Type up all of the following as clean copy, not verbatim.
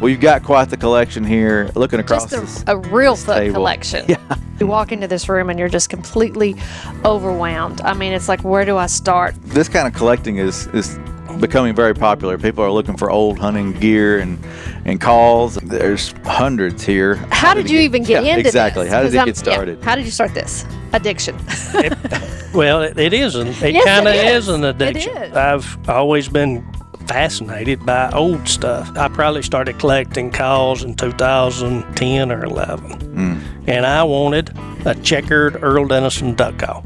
Well, you've got quite the collection here. Looking across Just a real foot table. collection. Yeah. You walk into this room and you're just completely overwhelmed. I mean, it's like, where do I start? This kind of collecting is becoming very popular. People are looking for old hunting gear and calls. There's hundreds here. How did you even get into exactly. this? How did 'Cause it get started? How did you start this? Addiction. Well, it is. It Yes, kind of it is is. an addiction. It is. I've always been fascinated by old stuff. I probably started collecting calls in 2010 or 11. And I wanted a checkered Earl Dennison duck call.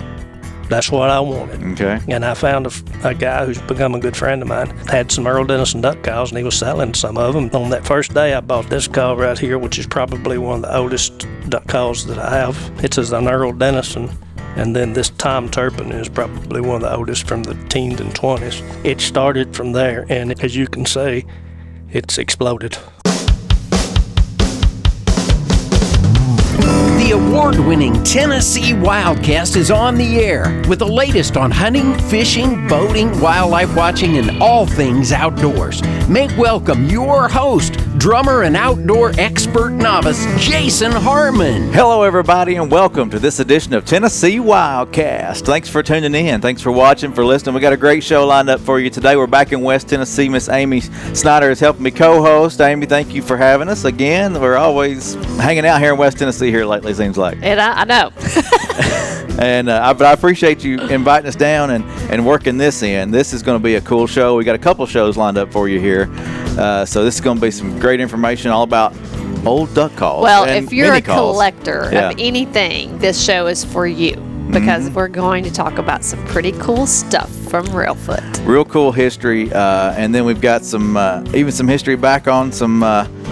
That's what I wanted. Okay. And I found a guy who's become a good friend of mine, had some Earl Dennison duck calls, and he was selling some of them. On that first day, I bought this call right here, which is probably one of the oldest duck calls that I have. It's an Earl Dennison. And then this Tom Turpin is probably one of the oldest from the teens and 20s. It started from there, and as you can see, it's exploded. The award-winning Tennessee Wildcast is on the air with the latest on hunting, fishing, boating, wildlife watching, and all things outdoors. Make welcome your host, drummer and outdoor expert novice, Jason Harmon. Hello, everybody, and welcome to this edition of Tennessee Wildcast. Thanks for tuning in. Thanks for watching, for listening. We got a great show lined up for you today. We're back in West Tennessee. Miss Amy Snyder is helping me co-host. Amy, thank you for having us again. We're always hanging out here in West Tennessee here lately, seems like. And I know. But I appreciate you inviting us down and working this in. This is going to be a cool show. We got a couple shows lined up for you here. So this is going to be some great information all about old duck calls. Well, and if you're mini a calls. collector Yeah. of anything, this show is for you. Because we're going to talk about some pretty cool stuff from Reelfoot. Real cool history, and then we've got some even some history back on some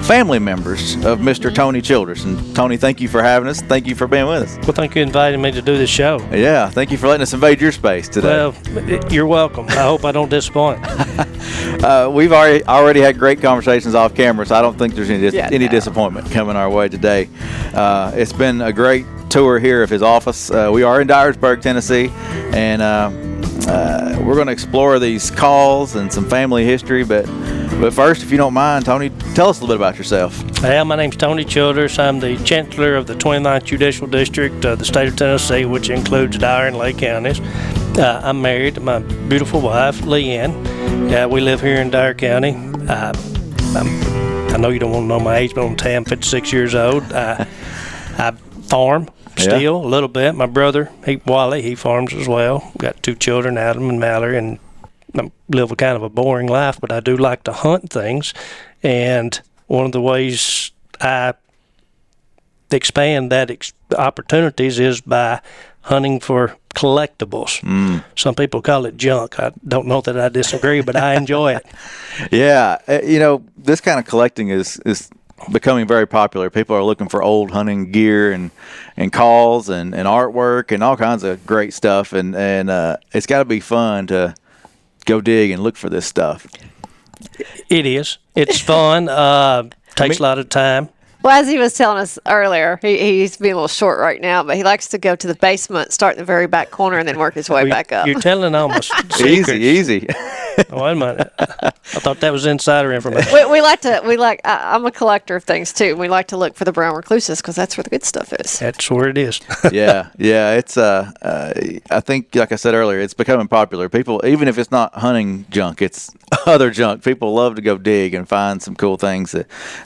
family members of Mr. Tony Childress. And Tony, thank you for having us. Thank you for being with us. Well, thank you for inviting me to do this show. Yeah, thank you for letting us invade your space today. Well, you're welcome. I hope I don't disappoint. We've already had great conversations off camera, so I don't think there's any disappointment coming our way today. It's been a great tour here of his office. We are in Dyersburg, Tennessee, and we're going to explore these calls and some family history. But first, if you don't mind, Tony, tell us a little bit about yourself. Well, my name's Tony Childress. I'm the Chancellor of the 29th Judicial District of the state of Tennessee, which includes Dyer and Lake counties. I'm married to my beautiful wife, Leanne. We live here in Dyer County. I know you don't want to know my age, but I'm 56 years old. I farm still a little bit. My brother, Wally, he farms as well. Got 2 children, Adam and Mallory, and I live a kind of a boring life, but I do like to hunt things. And one of the ways I expand that opportunities is by hunting for collectibles. Some people call it junk. I don't know that I disagree, but I enjoy it. Yeah, this kind of collecting is becoming very popular. People are looking for old hunting gear and calls and artwork and all kinds of great stuff. And it's got to be fun to go dig and look for this stuff. It is. It's fun. Takes a lot of time. Well, as he was telling us earlier, he's being a little short right now, but he likes to go to the basement, start in the very back corner, and then work his way back up. You're telling almost secrets. Easy. Oh, wait a minute. I thought that was insider information. I'm a collector of things too. We like to look for the brown recluses because that's where the good stuff is. That's where it is. Yeah. It's I think, like I said earlier, it's becoming popular. People, even if it's not hunting junk, it's other junk. People love to go dig and find some cool things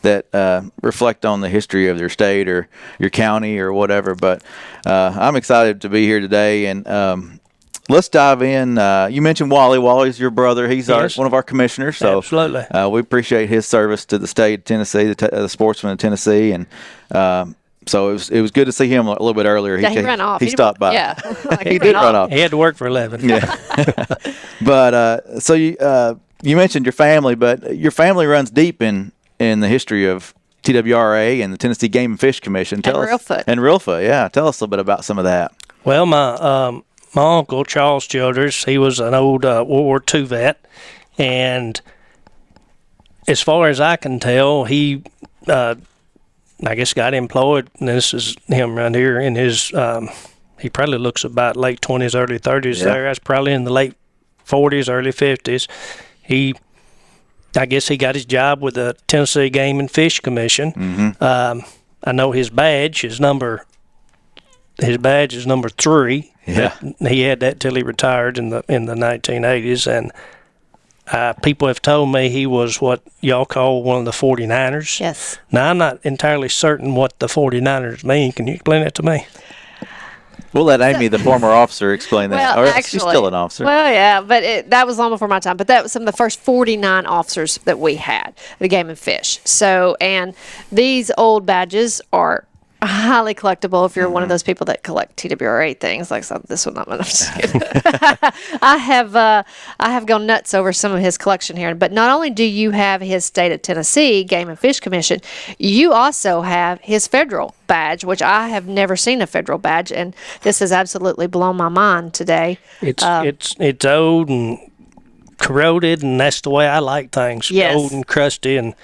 that reflect on the history of their state or your county or whatever. But I'm excited to be here today, and let's dive in. You mentioned Wally. Wally's your brother. He's one of our commissioners. So absolutely. We appreciate his service to the state of Tennessee, the sportsman of Tennessee, and so it was good to see him a little bit earlier. Yeah, he ran off. He stopped by. Yeah, he did run off. He had to work for a living. Yeah. But so you mentioned your family, but your family runs deep in the history of TWRA and the Tennessee Game and Fish Commission. Reelfoot. And Reelfoot, yeah. Tell us a little bit about some of that. Well, my uncle, Charles Childress, he was an old World War II vet, and as far as I can tell, he, I guess, got employed, and this is him right here in his, he probably looks about late 20s, early 30s there. That's probably in the late 40s, early 50s. He I guess he got his job with the Tennessee Game and Fish Commission. Mm-hmm. I know his badge is number 3. Yeah. He had that till he retired in the 1980s, and people have told me he was what y'all call one of the 49ers. Yes. Now, I'm not entirely certain what the 49ers mean. Can you explain that to me? We'll let Amy, the former officer, explain that. Well, Or actually, she's still an officer. Well, yeah, but that was long before my time. But that was some of the first 49 officers that we had, the Game and Fish. So, and these old badges are highly collectible if you're one of those people that collect TWRA things. Like this one, I'm just kidding. I have gone nuts over some of his collection here. But not only do you have his state of Tennessee Game and Fish Commission, you also have his federal badge, which I have never seen a federal badge, and this has absolutely blown my mind today. It's old and corroded, and that's the way I like things. Yes. Old and crusty, and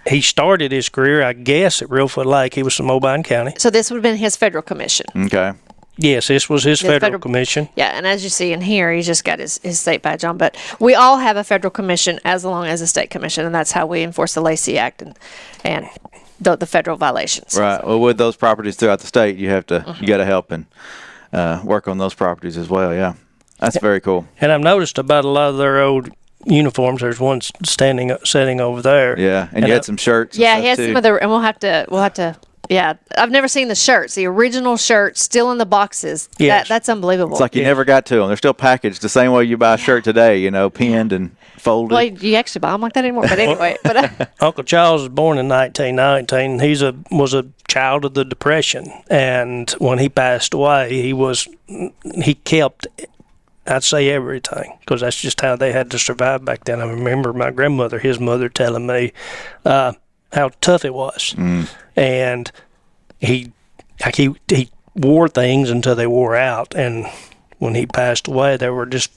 he started his career, I guess, at Reelfoot Lake. He was from Mobile County. So this would have been his federal commission. Okay. Yes, this was his federal commission. Yeah, and as you see in here, he's just got his state badge on. But we all have a federal commission as long as a state commission, and that's how we enforce the Lacey Act and the federal violations. Right. Well, with those properties throughout the state, you have to you got to help and work on those properties as well. Yeah, that's very cool. And I've noticed about a lot of their old uniforms. There's one sitting over there. Yeah, and you had some shirts. Yeah, and he stuff has too. some of the, and we'll have to. Yeah, I've never seen the shirts, the original shirts, still in the boxes. Yes. That's unbelievable. It's like you never got to them. They're still packaged the same way you buy a shirt today. Pinned and folded. well, you actually buy them like that anymore. But anyway, Uncle Charles was born in 1919. He was a child of the Depression, and when he passed away, he kept, I'd say, everything, because that's just how they had to survive back then. I remember my grandmother, his mother, telling me how tough it was, and he wore things until they wore out, and when he passed away, there were just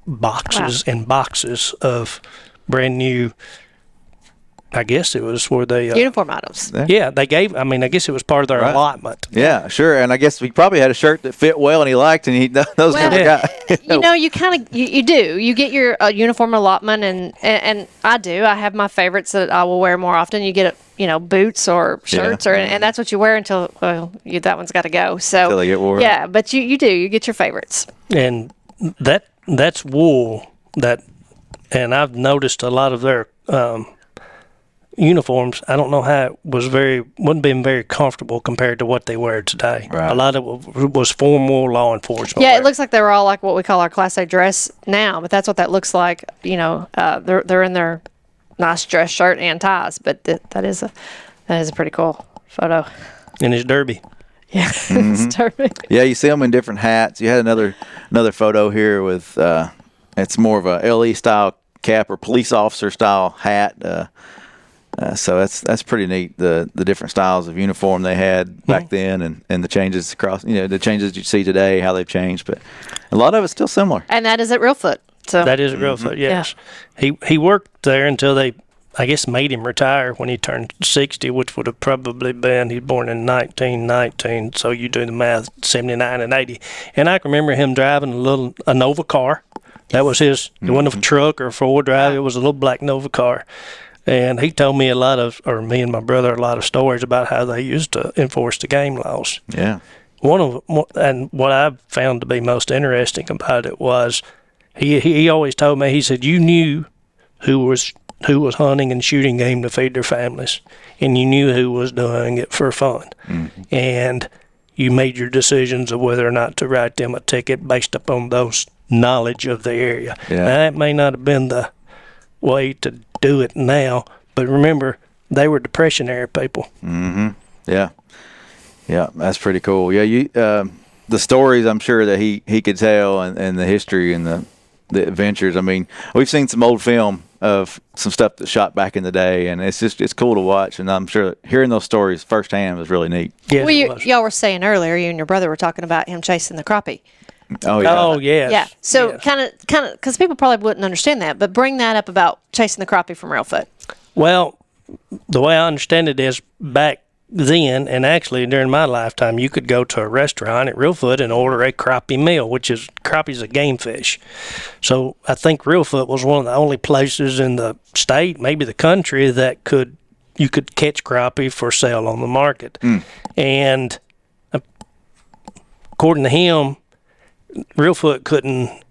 boxes and boxes of brand new. I guess it was where they uniform items. yeah, they gave. I mean, I guess it was part of their allotment. Yeah, sure. And I guess he probably had a shirt that fit well and he liked, and those kind of guys. You kind of you do. You get your uniform allotment, and I do. I have my favorites that I will wear more often. You get boots or shirts, and that's what you wear until that one's got to go. So Until they get wore out. Yeah, but you do. You get your favorites. And that's wool and I've noticed a lot of their uniforms. I don't know how it wouldn't been very comfortable compared to what they wear today. Right. A lot of it was formal law enforcement. Yeah, wear. it looks like they were all like what we call our Class A dress now, but that's what that looks like. They're in their nice dress shirt and ties, but that is a pretty cool photo. in his derby. Yeah, it's terrific. Yeah, you see them in different hats. You had another photo here with it's more of a LE style cap or police officer style hat. So that's pretty neat. The different styles of uniform they had back then, and the changes across. The changes you see today, how they've changed, but a lot of it's still similar. And that is at Reelfoot. So That is at Reelfoot, yes. He worked there until they, I guess, made him retire when he turned 60, which would have probably been, he's born in 1919, so you do the math, 79 and 80. And I can remember him driving a Nova car. That was his, it wasn't a truck or a four-wheel drive, it was a little black Nova car. And he told me me and my brother, a lot of stories about how they used to enforce the game laws. Yeah. And what I found to be most interesting about it was he always told me, he said, you knew who was hunting and shooting game to feed their families, and you knew who was doing it for fun. Mm-hmm. And you made your decisions of whether or not to write them a ticket based upon those knowledge of the area. Yeah. Now, that may not have been the way to do it now, but remember, they were Depression era people. Mm-hmm. Yeah. Yeah, that's pretty cool. Yeah, the stories I'm sure that he could tell, and the history and the adventures. I mean, we've seen some old film of some stuff that's shot back in the day, and it's cool to watch. And I'm sure hearing those stories firsthand was really neat. Yes, well, y'all were saying earlier, you and your brother were talking about him chasing the crappie. Oh yeah. Oh yes. Yeah. So yes. kind of, because people probably wouldn't understand that, but bring that up about chasing the crappie from Reelfoot. Well, the way I understand it is back then, and actually during my lifetime, you could go to a restaurant at Reelfoot and order a crappie meal, crappie's a game fish. So I think Reelfoot was one of the only places in the state, maybe the country, that you could catch crappie for sale on the market. And according to him, Reelfoot couldn't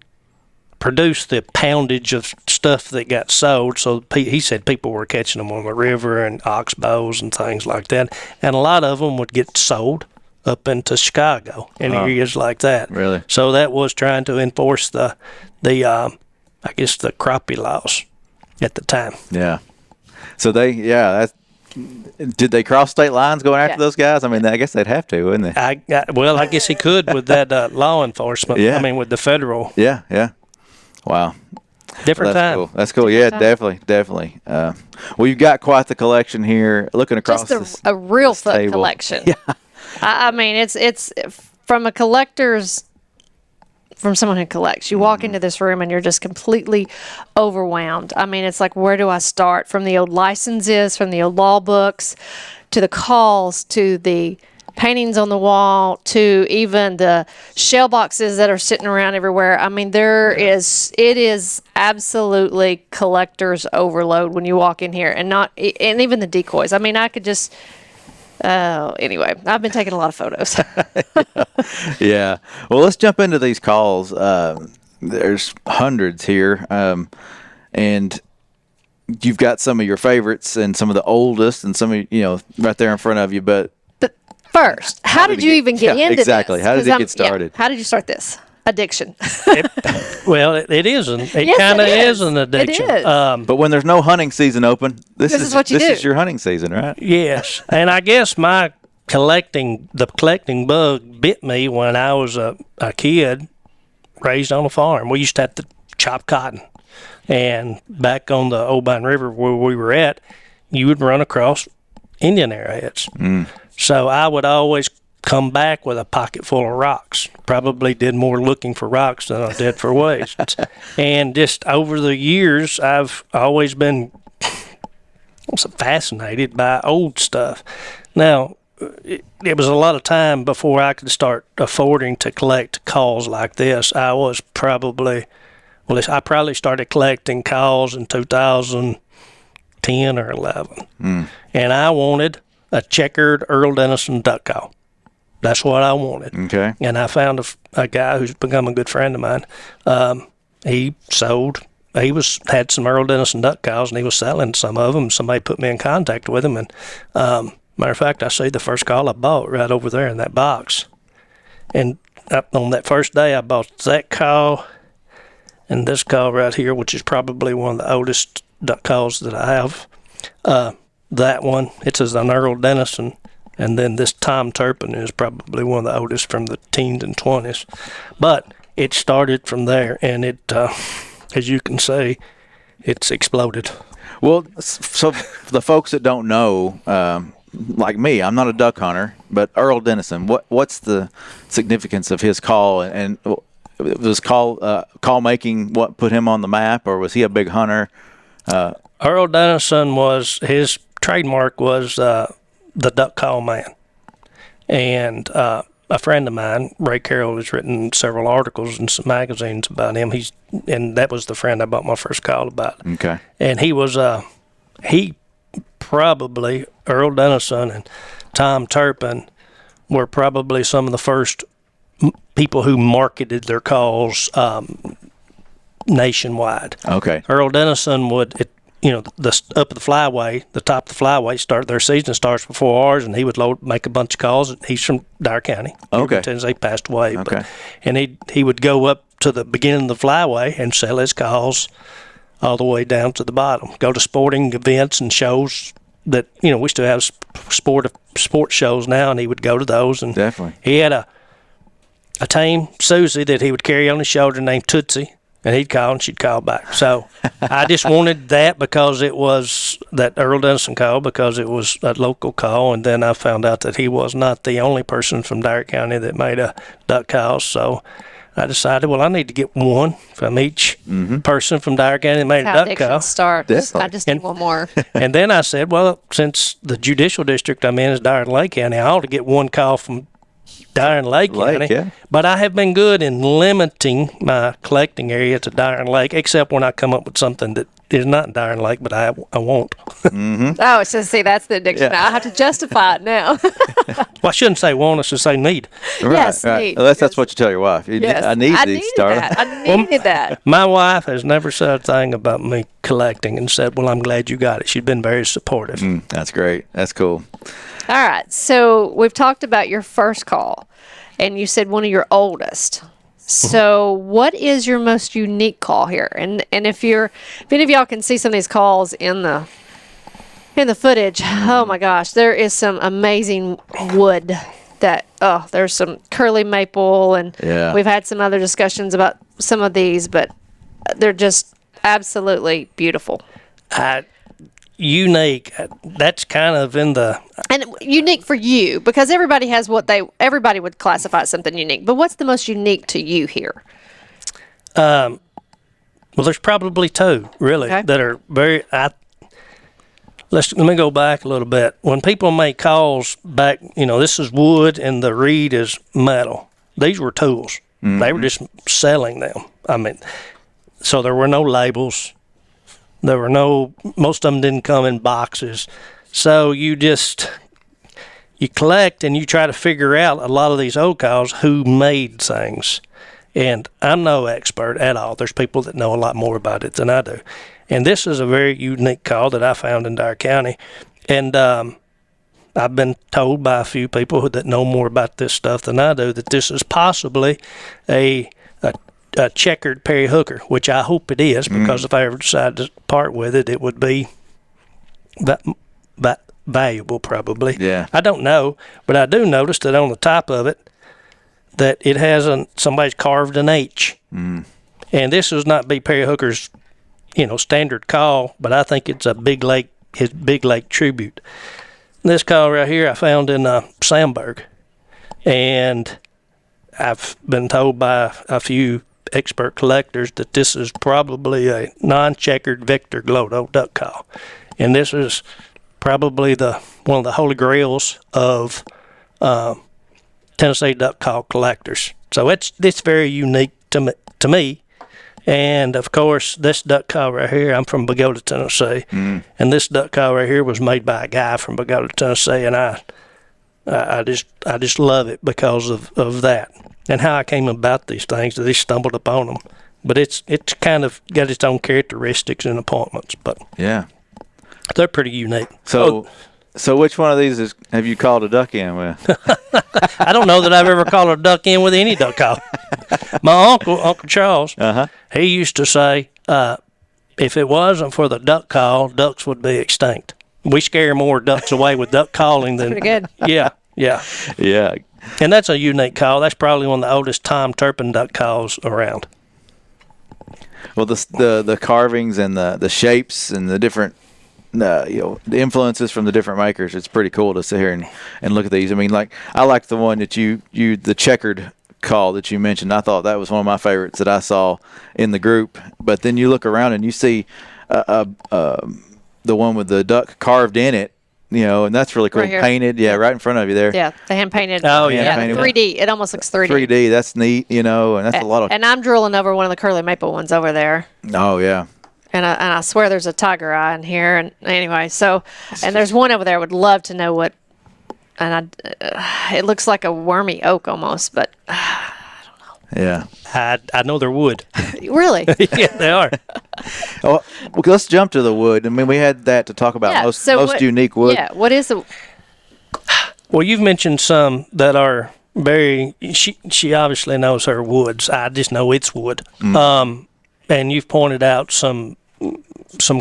produce the poundage of stuff that got sold, so he said people were catching them on the river and oxbows and things like that, and a lot of them would get sold up into Chicago and areas like that. Really? So that was trying to enforce the I guess the crappie laws at the time. Yeah. So did they cross state lines going after those guys? I mean, I guess they'd have to, wouldn't they? I guess he could with that law enforcement. Yeah. I mean, with the federal. Yeah. Wow. Different time. Cool. That's cool. Yeah, definitely. Well, you've got quite the collection here. Looking across Just a Reelfoot collection. Yeah. I mean, it's from a collector's, from someone who collects. You walk into this room and you're just completely overwhelmed. I mean, it's like, where do I start? From the old licenses, from the old law books, to the calls, to the paintings on the wall, to even the shell boxes that are sitting around everywhere. I mean, it is absolutely collector's overload when you walk in here, and even the decoys. I mean, I could just. Anyway, I've been taking a lot of photos. Yeah. Well, let's jump into these calls. There's hundreds here, and you've got some of your favorites and some of the oldest, and some of right there in front of you, but. First, how did you even get into exactly. this? How did it get started? How did you start this? Addiction. It is. It Yes, kind of it is an addiction. It is. But when there's no hunting season open, this is what you do. This is your hunting season, right? Yes, and I guess the collecting bug bit me when I was a kid raised on a farm. We used to have to chop cotton, and back on the Oldbine River where we were at, you would run across Indian arrowheads. So I would always come back with a pocket full of rocks. Probably did more looking for rocks than I did for wastes. And just over the years, I've always been fascinated by old stuff. Now, it was a lot of time before I could start affording to collect calls like this. I probably started collecting calls in 2010 or 11. And I wanted a checkered Earl Dennison duck call. That's what I wanted. Okay. And I found a guy who's become a good friend of mine. He had some Earl Dennison duck calls, and he was selling some of them. Somebody put me in contact with him, and matter of fact, I see the first call I bought right over there in that box. And on that first day, I bought that call and this call right here, which is probably one of the oldest duck calls that I have. That one, it's an Earl Dennison, and then this Tom Turpin is probably one of the oldest from the teens and 20s. But it started from there, and it, as you can see, it's exploded. Well, so for the folks that don't know, like me, I'm not a duck hunter, but Earl Dennison, what's the significance of his call, and was call making what put him on the map, or was he a big hunter? Earl Dennison his trademark was the duck call man. And a friend of mine, Ray Carroll, has written several articles in some magazines about him. And that was the friend I bought my first call about. Okay. And he probably, Earl Dennison and Tom Turpin were probably some of the first people who marketed their calls nationwide. Okay. Earl Dennison would, the top of the flyway, their season starts before ours, and he would make a bunch of calls. He's from Dyer County. Okay. He passed away. Okay. And he would go up to the beginning of the flyway and sell his calls all the way down to the bottom. Go to sporting events and shows that, we still have sport shows now, and he would go to those. And definitely. He had a tame Susie that he would carry on his shoulder named Tootsie. And he'd call, and she'd call back. So I just wanted that because it was that Earl Dennison call, because it was a local call. And then I found out that he was not the only person from Dyer County that made a duck call. So I decided, well, I need to get one from each person from Dyer County that made a How duck addiction call. starts. Definitely. I just need one more. And then I said, well, since the judicial district I'm in is Dyer and Lake County, I ought to get one call from Dyer and Lake County. Yeah. But I have been good in limiting my collecting area to Dyer and Lake, except when I come up with something that is not in Dyer and Lake, but I won't. Oh, so see, that's the addiction. Yeah. I have to justify it now. Well, I shouldn't say want, I should say need. Yes, need, Unless that's what you tell your wife. Yes. I need I these, needed Starla. that. I needed that. My wife has never said a thing about me collecting and said, well, I'm glad you got it. She's been very supportive. That's great. That's cool. All right. So we've talked about your first call, and you said one of your oldest. So what is your most unique call here? And if any of y'all can see some of these calls in the footage, oh my gosh, there is some amazing wood that, there's some curly maple, and Yeah. we've had some other discussions about some of these, but they're just absolutely beautiful. Unique. That's kind of in the. And unique for you, because everybody has everybody would classify as something unique. But what's the most unique to you here? Well, there's probably two really Okay. that are very. Let me go back a little bit. When people make calls back, this is wood and the reed is metal. These were tools. They were just selling them. I mean, so there were no labels. Most of them didn't come in boxes. So you collect and you try to figure out a lot of these old calls who made things. And I'm no expert at all. There's people that know a lot more about it than I do. And this is a very unique call that I found in Dyer County. And I've been told by a few people that know more about this stuff than I do that this is possibly a checkered Perry hooker, which I hope it is, because if I ever decide to part with it, it would be that valuable probably. Yeah. I don't know, but I do notice that on the top of it, that it has somebody's carved an H. And this is not B. Perry Hooker's, standard call, but I think it's his Big Lake tribute. This call right here I found in Sandburg, and I've been told by a few expert collectors that this is probably a non-checkered Victor Glodo duck call, and this is probably one of the holy grails of Tennessee duck call collectors. So it's very unique to me. And of course, this duck call right here, I'm from Bogota, Tennessee, and this duck call right here was made by a guy from Bogota, Tennessee, and I just love it because of that and how I came about these things. I just stumbled upon them, but it's kind of got its own characteristics and appointments, but Yeah. they're pretty unique. So which one of these have you called a duck in with? I don't know that I've ever called a duck in with any duck call. My Uncle Charles, he used to say, if it wasn't for the duck call, ducks would be extinct. We scare more ducks away with duck calling than. Pretty good. Yeah. Yeah. And that's a unique call. That's probably one of the oldest Tom Turpin duck calls around. Well, the carvings and the shapes and the different the influences from the different makers. It's pretty cool to sit here and look at these. I mean, I like the one that the checkered call that you mentioned. I thought that was one of my favorites that I saw in the group. But then you look around and you see the one with the duck carved in it. And that's really cool. Right here. Painted, right in front of you there. Yeah, the hand painted. Oh, yeah. Hand-painted. 3D. It almost looks 3D. 3D. That's neat. And that's a lot of. And I'm drooling over one of the curly maple ones over there. Oh yeah. And I swear there's a tiger eye in here. And anyway, and there's one over there. I would love to know what. And it looks like a wormy oak almost, but Yeah. I know they're wood. really. Yeah, they are. Well, let's jump to the wood. I mean, we had that to talk about most unique wood. Yeah. What is the? Well, you've mentioned some that are very. She obviously knows her woods. I just know it's wood. And you've pointed out some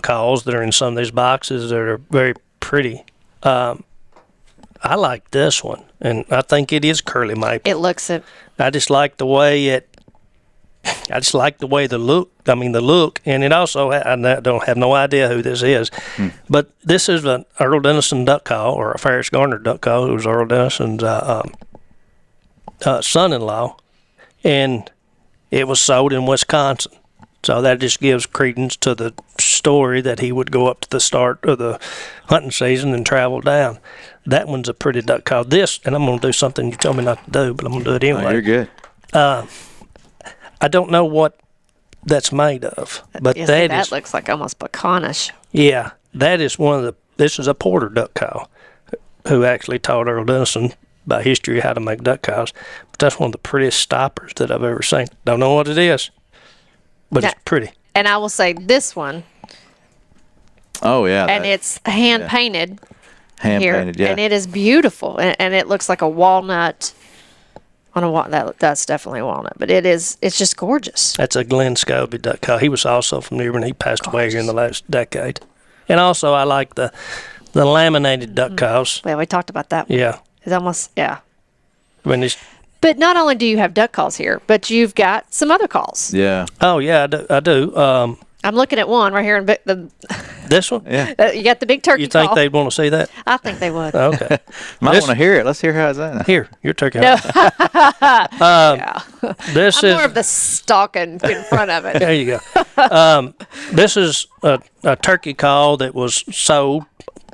calls that are in some of these boxes that are very pretty. I like this one, and I think it is curly maple. It looks it. I just like the way the look. I mean, the look, and it also. I don't have no idea who this is, but this is an Earl Dennison duck call or a Ferris Garner duck call, who's Earl Dennison's son-in-law, and it was sold in Wisconsin. So that just gives credence to the story that he would go up to the start of the hunting season and travel down. That one's a pretty duck call. This, and I'm going to do something you told me not to do, but I'm going to do it anyway. Oh, you're good. I don't know what that's made of, but Yeah, that looks like almost pecanish. Yeah, that is this is a porter duck call who actually taught Earl Dennison by history how to make duck calls. But that's one of the prettiest stoppers that I've ever seen. Don't know what it is, but it's pretty. And I will say this one, Oh yeah. and it's hand painted hand here, painted. Yeah. and it is beautiful, and it looks like a walnut on a that's definitely walnut, but it's just gorgeous. That's a Glenn Scobie duck call. He was also from New Bern. He passed away here in the last decade. And also, I like the laminated duck calls. Well, we talked about that one. Yeah. It's almost, yeah. When it's, But not only do you have duck calls here, but you've got some other calls. Yeah. oh, yeah, I do. I'm looking at one right here in the. This one? Yeah. You got the big turkey You think call. they'd want to see that? I think they would. Okay. Might This- want to hear it. Let's hear how it's that. Here, your turkey. No. Yeah. This I'm is more of the stalking in front of it. There you go. This is a turkey call that was sold,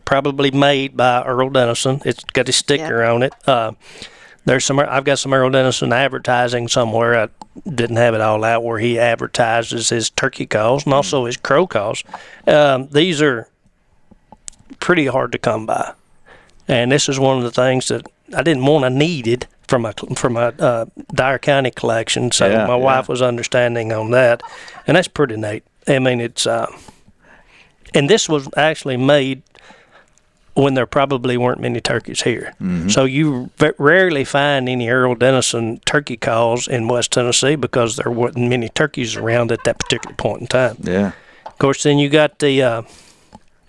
probably made by Earl Dennison. It's got a sticker on it. I've got some Earl Dennison advertising somewhere. I didn't have it all out where he advertises his turkey calls and also his crow calls. These are pretty hard to come by, and this is one of the things that I didn't want to needed from a Dyer County collection. So Yeah, my wife was understanding on that, and that's pretty neat. I mean, it's and this was actually made when there probably weren't many turkeys here. Mm-hmm. So you rarely find any Earl Dennison turkey calls in West Tennessee because there weren't many turkeys around at that particular point in time. Yeah. Of course, then you got the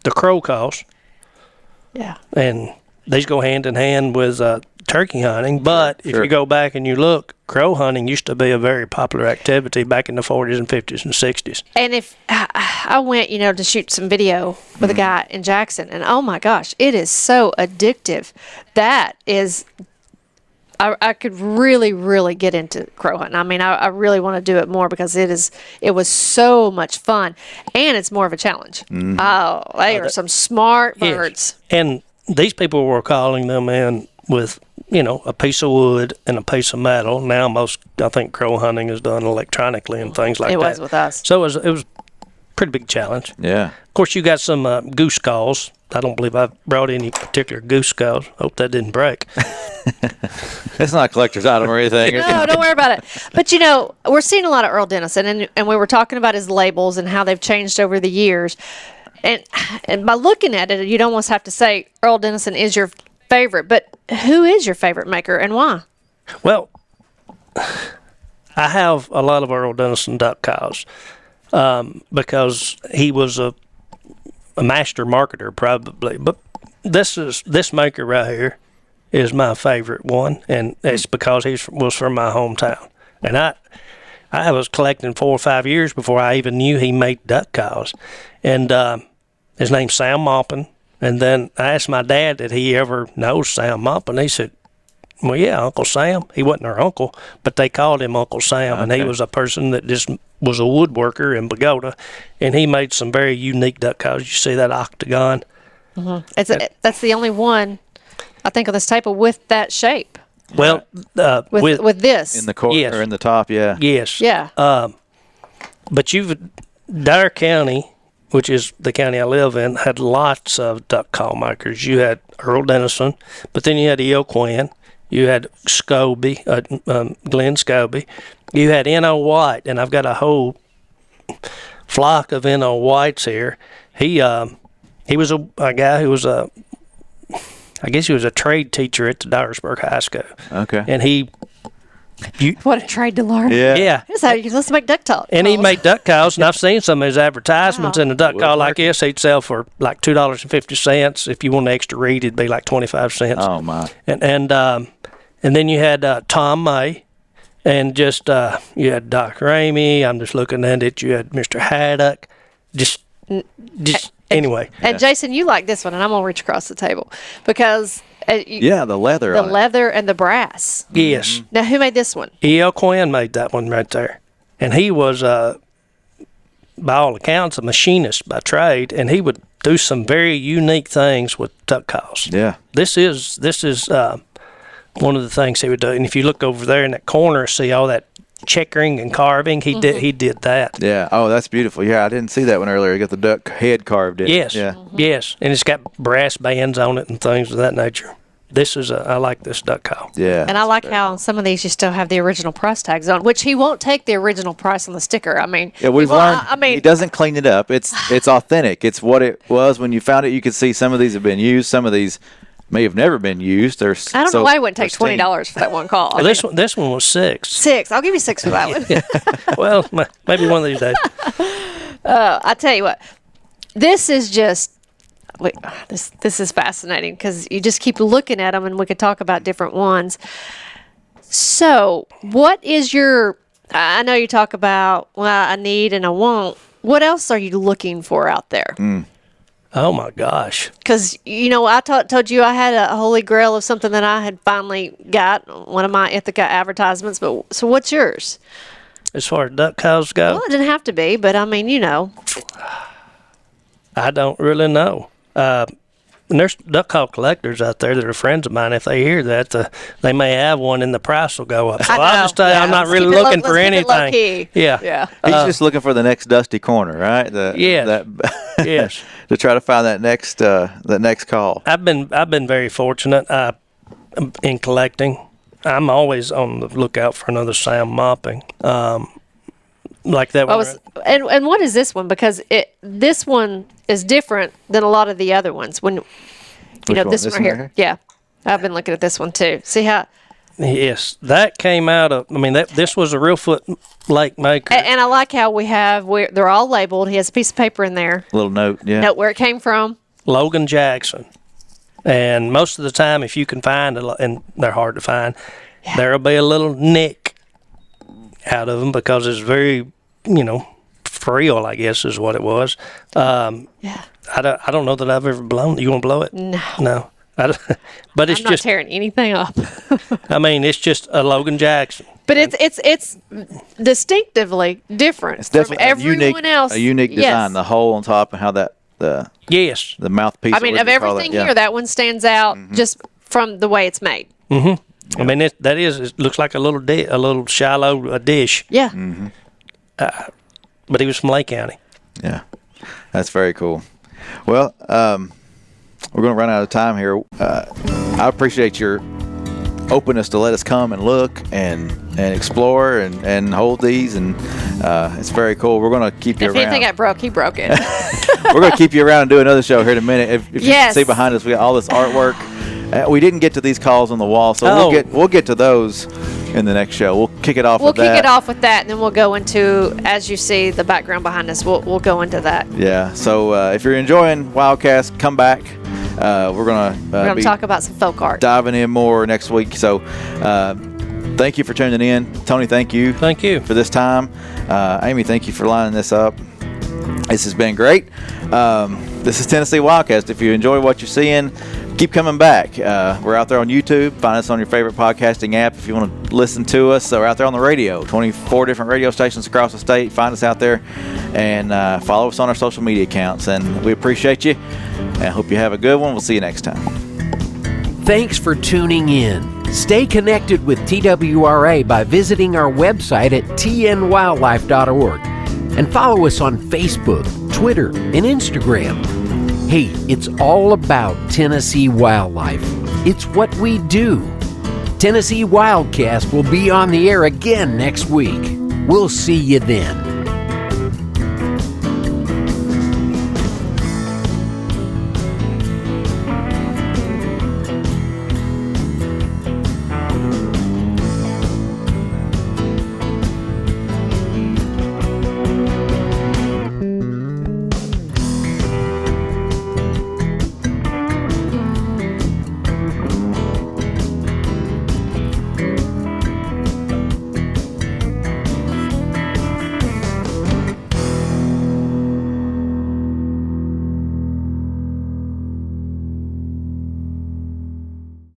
crow calls, Yeah. and these go hand in hand with turkey hunting. But if Sure. you go back and you look, crow hunting used to be a very popular activity back in the 40s and 50s and 60s. And if I went, to shoot some video with a guy in Jackson, and oh my gosh, it is so addictive. That is, I could really, really get into crow hunting. I mean, I really want to do it more because it was so much fun, and it's more of a challenge. Oh, they are some smart birds. And these people were calling them in with, a piece of wood and a piece of metal. Now I think crow hunting is done electronically and things like that. It was with us. So it was a pretty big challenge. Yeah. Of course, you got some goose calls. I don't believe I've brought any particular goose calls. Hope that didn't break. It's not a collector's item or anything. No, don't worry about it. But we're seeing a lot of Earl Dennison, and we were talking about his labels and how they've changed over the years. And by looking at it, you'd almost have to say Earl Dennison is your favorite. But who is your favorite maker and why? Well, I have a lot of Earl Dennison duck calls because he was a master marketer probably. But this maker right here is my favorite one, and it's because he was from my hometown. And I was collecting 4 or 5 years before I even knew he made duck calls. And his name's Sam Maupin. And then I asked my dad, did he ever know Sam Maupin? He said, well, yeah, Uncle Sam. He wasn't our uncle, but they called him Uncle Sam. And he was a person that just was a woodworker in Bogota. And he made some very unique duck calls. You see that octagon? Mm-hmm. That's the only one, I think, on this table with that shape. Well, with this. In the corner Yes. or in the top, yeah. yes. Yeah. But Dyer County, which is the county I live in, had lots of duck call makers. You had Earl Dennison, but then you had E.O. Quinn. You had Scobie, Glenn Scobie. You had N.O. White, and I've got a whole flock of N.O. Whites here. He was a guy who was I guess he was a trade teacher at the Dyersburg High School. Okay. And What a trade to learn. yeah. Here's how you let's make duck talk. And he made duck calls, and I've seen some of his advertisements. Wow. And a duck call like this, he'd sell for like $2.50. If you want an extra reed, it'd be like 25 cents. Oh my. And then you had Tom May, and just you had Doc Ramey. I'm just looking at it. You had Mr. Haddock. Just anyway. And Jason, you like this one, and I'm gonna reach across the table because Yeah, the leather. the on it. leather and the brass. Yes. Now, who made this one? E.L. Quinn made that one right there. And he was, by all accounts, a machinist by trade, and he would do some very unique things with duck calls. Yeah. This is one of the things he would do. And if you look over there in that corner, see all that checkering and carving, he did that. Yeah. Oh, that's beautiful. Yeah, I didn't see that one earlier. You got the duck head carved in. Yes. Yeah. Yes. And it's got brass bands on it and things of that nature. I like this duck call. Yeah. And I like how on some of these you still have the original price tags on, which he won't take the original price on the sticker. I mean, yeah, we've learned. He doesn't clean it up. It's authentic. It's what it was when you found it. You could see some of these have been used. Some of these may have never been used. I don't know why I wouldn't take $20 for that one call. Well, this one was $6. $6. I'll give you $6 for that one. Well, maybe one of these days. I tell you what, this is just. This is fascinating because you just keep looking at them, and we could talk about different ones. So, what is your? I know you talk about I need and I want. What else are you looking for out there? Oh my gosh! Because I told you I had a holy grail of something that I had finally got, one of my Ithaca advertisements. But so, what's yours? As far as duck calls go, Well, it didn't have to be, but I mean, I don't really know. And there's duck call collectors out there that are friends of mine. If they hear that, they may have one, and the price will go up. So I'll just tell you, I'm not really looking for anything. Yeah. He's just looking for the next dusty corner, right? Yes. To try to find that next call. I've been very fortunate in collecting. I'm always on the lookout for another Sam mopping. Like that one. And what is this one? Because this one is different than a lot of the other ones. When this one right here. Yeah, I've been looking at this one too. See how? Yes, that came out of. I mean, this was a Reelfoot Lake maker. And I like how they're all labeled. He has a piece of paper in there. Little note, yeah. Note where it came from. Logan Jackson. And most of the time, if you can find and they're hard to find, there'll be a little nick out of them because it's very, frail, I guess is what it was. I don't know that I've ever blown. You want to blow it? No. But it's I'm not tearing anything up. I mean, it's just a Logan Jackson. But it's distinctively different. It's definitely from everyone else. A unique design. Yes. The hole on top and how the mouthpiece. I mean, of everything here, that one stands out just from the way it's made. Mm-hmm. I mean, it looks like a little shallow dish. Yeah. Mm-hmm. But he was from Lake County. Yeah, that's very cool. Well, we're going to run out of time here. I appreciate your openness to let us come and look and explore and hold these, and it's very cool. We're going to keep you around. If anything got broke, he broke it. We're going to keep you around and do another show here in a minute. If you can see behind us, we got all this artwork. We didn't get to these calls on the wall, so we'll get to those in the next show. We'll kick it off with that. We'll kick it off with that, and then we'll go into, as you see, the background behind us. We'll go into that. Yeah, so if you're enjoying Wildcast, come back. We're going to talk about some folk art. Diving in more next week. So thank you for tuning in. Tony, thank you. Thank you. For this time. Amy, thank you for lining this up. This has been great. This is Tennessee Wildcast. If you enjoy what you're seeing, keep coming back. We're out there on YouTube. Find us on your favorite podcasting app if you want to listen to us. So we're out there on the radio, 24 different radio stations across the state. Find us out there and follow us on our social media accounts. And we appreciate you and hope you have a good one. We'll see you next time. Thanks for tuning in. Stay connected with TWRA by visiting our website at tnwildlife.org and follow us on Facebook, Twitter, and Instagram. Hey, it's all about Tennessee wildlife. It's what we do. Tennessee Wildcast will be on the air again next week. We'll see you then.